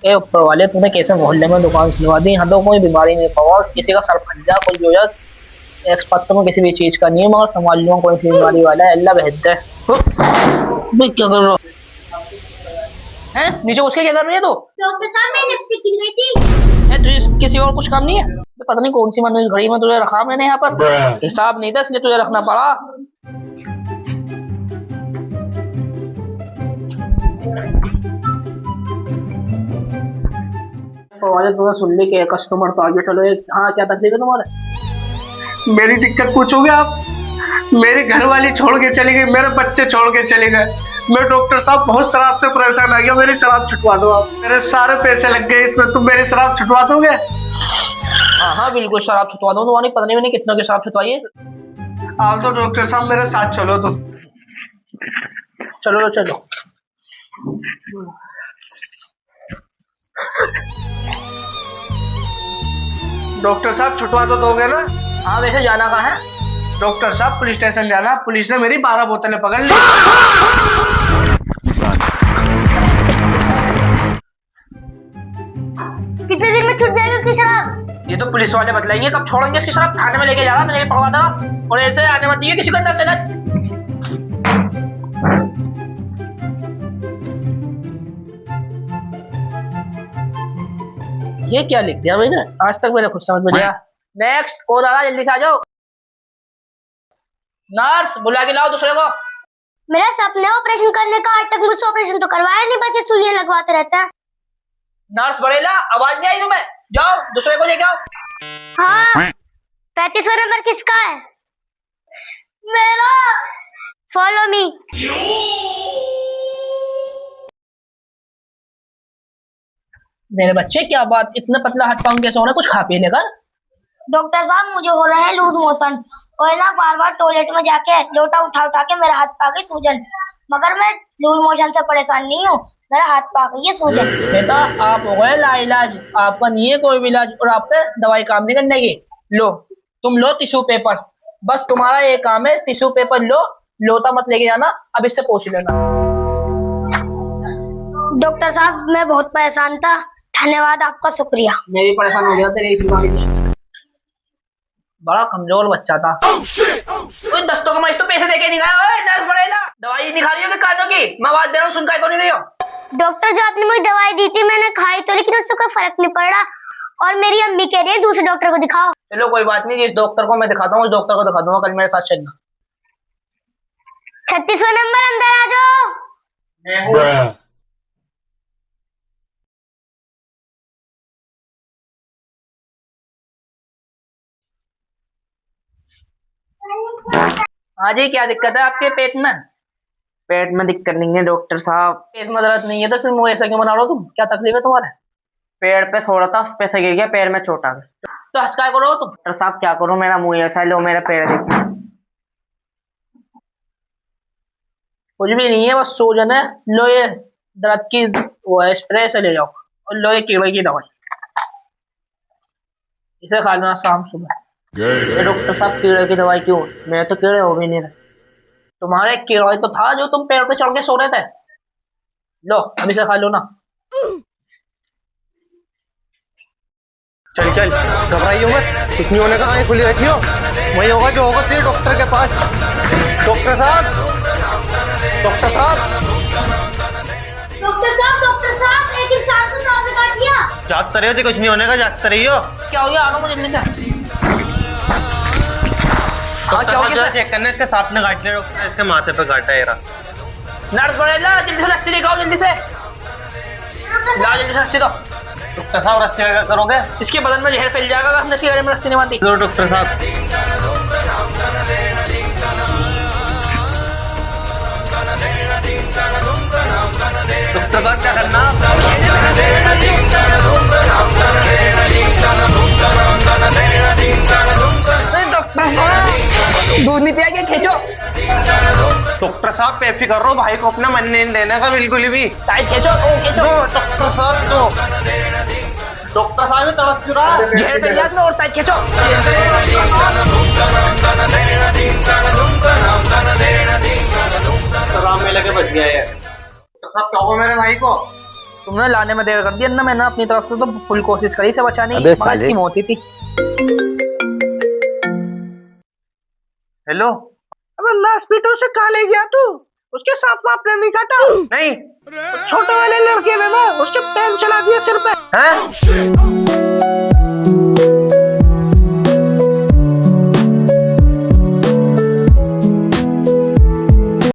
ए ऊपर वाले तूने कैसे मोहल्ले में दुकान खुलवा दी। यहाँ तो कोई बीमारी नहीं पावा, किसी का सर फट जा कुछ भी हो जाए, एक्सपर्ट तो मैं किसी भी चीज का नहीं है, मगर समझ लूंगा कौन सी बीमारी वाला है। अल्लाह बेहतर है। क्या कर रहा है? नीचे उसके क्या कर रही है तू? डॉक्टर साहब मेरी लिपस्टिक गिर गई थी। तुझे किसी और कुछ काम नहीं है? पता नहीं कौन सी मन इस घड़ी में तुझे रखा मैंने यहाँ पर, हिसाब नहीं था इसलिए तुझे रखना पड़ा। तुमने सुन ली कि कस्टमर तो आगे चलो। हाँ, क्या तकलीफ है तुम्हारे? मेरी दिक्कत पूछोगे आप? मेरी घरवाली छोड़ के चली गई, मेरे बच्चे छोड़ के चले गए। मैं डॉक्टर साहब बहुत शराब से परेशान आ गया, मेरी शराब छुटवा दो आप। मेरे सारे पैसे लग गए इसमें, तुम मेरी शराब छुटवा दोगे? हाँ हाँ बिल्कुल शराब छुटवा दो। तुम्हारी पता नहीं मैंने कितनों की शराब छुटवाई है। आप तो डॉक्टर साहब मेरे साथ चलो तुम। चलो चलो। डॉक्टर साहब छुटवा तो दोगे ना? हाँ, वैसे जाना कहाँ है? डॉक्टर साहब पुलिस स्टेशन जाना, पुलिस ने मेरी 12 बोतलें पकड़ ली। कितने दिन में छूट जाएगी उसकी शराब? ये तो पुलिस वाले बतलाएंगे कब छोड़ेंगे इसकी शराब। थाने में लेके जा रहा, मैं लेके पकड़ा था। और ऐसे आने मत दिए किसी को अंदर। चला ये क्या लिख दिया मैंने? आज तक मैंने खुद समझ में लिया। नेक्स्ट कौन आ रहा है? जल्दी से आ जाओ। नर्स बुला के लाओ दूसरे को। मेरा सपना है ऑपरेशन करने का, आज तक मुझसे ऑपरेशन तो करवाया नहीं, बस ये सुइयां लगवाते रहता है। नर्स बड़ेला, आवाज नहीं आई तुम्हें? जाओ दूसरे को लेके आओ। हाँ, 35वां नंबर किसका है? मेरा। Follow me. मेरे बच्चे क्या बात, इतना पतला हाथ पांव कैसे हो रहा है? कुछ खा पी लेकर। डॉक्टर साहब मुझे हो रहे हैं लूज मोशन, और ना बार बार टॉयलेट में जाके लोटा उठा उठा के मेरा हाथ पा गई सूजन। मगर मैं लूज मोशन से परेशान नहीं हूँ, मेरा हाथ पा गई है सूजन। बेटा आप हो गए लाइलाज, आपका नहीं है कोई भी इलाज, और आप पे दवाई काम नहीं करने की। लो तुम लो टिश्यू पेपर, बस तुम्हारा ये काम है। टिश्यू पेपर लो, लोटा मत लेके जाना, अब इससे पोंछ लेना। डॉक्टर साहब मैं बहुत परेशान था, धन्यवाद आपका, शुक्रिया। मैं भी परेशान हो गया तेरे इस बीमारी से। बड़ा कमजोर बच्चा था। कोई दस्तों का मैं तो पैसे देके नहीं गया। नर्स बड़ेला, दवाई नहीं खा रही हो कि कानों की? मैं बात दे रहा हूँ, सुन का नहीं रही हो? डॉक्टर जो आपने मुझे दवाई दी थी मैंने खाई तो, लेकिन उससे कोई फर्क नहीं पड़ रहा, और मेरी अम्मी कह रही है दूसरे डॉक्टर को दिखाओ। चलो कोई बात नहीं, जिस डॉक्टर को मैं दिखाता हूँ उस डॉक्टर को दिखा दूंगा, कल मेरे साथ चलना। 36वां नंबर, अंदर आ जाओ। हाँ जी, क्या दिक्कत है आपके पेट में? पेट में दिक्कत नहीं है डॉक्टर साहब। पेट में दर्द नहीं है तो फिर मुंह ऐसा क्यों बना रहे हो तुम? क्या तकलीफ है तुम्हारे? पेड़ पे सो रहा था, उस पे से गिर गया, पैर में चोट आ गई। तो हंस काय करो तुम? डॉक्टर साहब क्या करूं, मेरा मुंह ऐसा है, लो मेरा पैर देखिए। कुछ भी नहीं है, बस सूजन है। लो ये दर्द की वो है स्प्रे से ले जाओ, और लो ये कीड़े की दवाई, इसे खा लेना शाम सुबह। ये डॉक्टर साहब कीड़े की दवाई क्यों? मेरे तो कीड़े हो भी नहीं रहे। तुम्हारे कीड़ा तो था जो तुम पेड़ पे चढ़ के सो रहे थे। लो अभी से खा लो ना। चल चल, घबराइयो मत, कुछ नहीं होने का। आंखें खुली रखियो, वही होगा जो होगा। चलिए डॉक्टर के पास। डॉक्टर साहब, डॉक्टर साहब, डॉक्टर साहब, डॉक्टर साहब, एक इंसान को सांप ने काट लिया। जागते रहियो जी, कुछ नहीं होने का, जागते रहियो। क्या हो गया? आ रहा हूँ जल्दी से। हाँ क्या हो गया? चेक करना, इसके सांप ने काट लिया डॉक्टर, इसके माथे पे काटा है। नर्स बड़ेला, जल्दी से रस्सी दिखाओ, जल्दी से लाओ, जल्दी से रस्सी दो। डॉक्टर साहब रस्सी क्या करोगे? इसके बदन में जहर फैल जाएगा अगर हमने इसके गले में रस्सी नहीं बांधी। लो डॉक्टर साहब। डॉक्टर साहब क्या करना? डॉक्टर साहब दूध नहीं पिया, क्या खींचो। डॉक्टर साहब बेफिक्र करो, भाई को अपना मन नहीं देने का बिल्कुल भी। टाइट खींचो, खींचो। डॉक्टर साहब तो डॉक्टर साहब तरफ क्यों रहा? जहर फैल जाएगा और टाइट खींचो। राम में लगे बच गया है। डॉक्टर साहब क्या हुआ मेरे भाई को? तुमने लाने में देर कर दी ना, मैंने अपनी तरफ से तो फुल कोशिश करी से बचाने अबे की, मगर इसकी मौत ही थी। हेलो, अबे मॉस्किटो से कहाँ ले गया तू? उसके सांप वाप ने नहीं काटा? नहीं, छोटे वाले लड़के ने ना उसके पेन चला दिया सिर पे। हैं?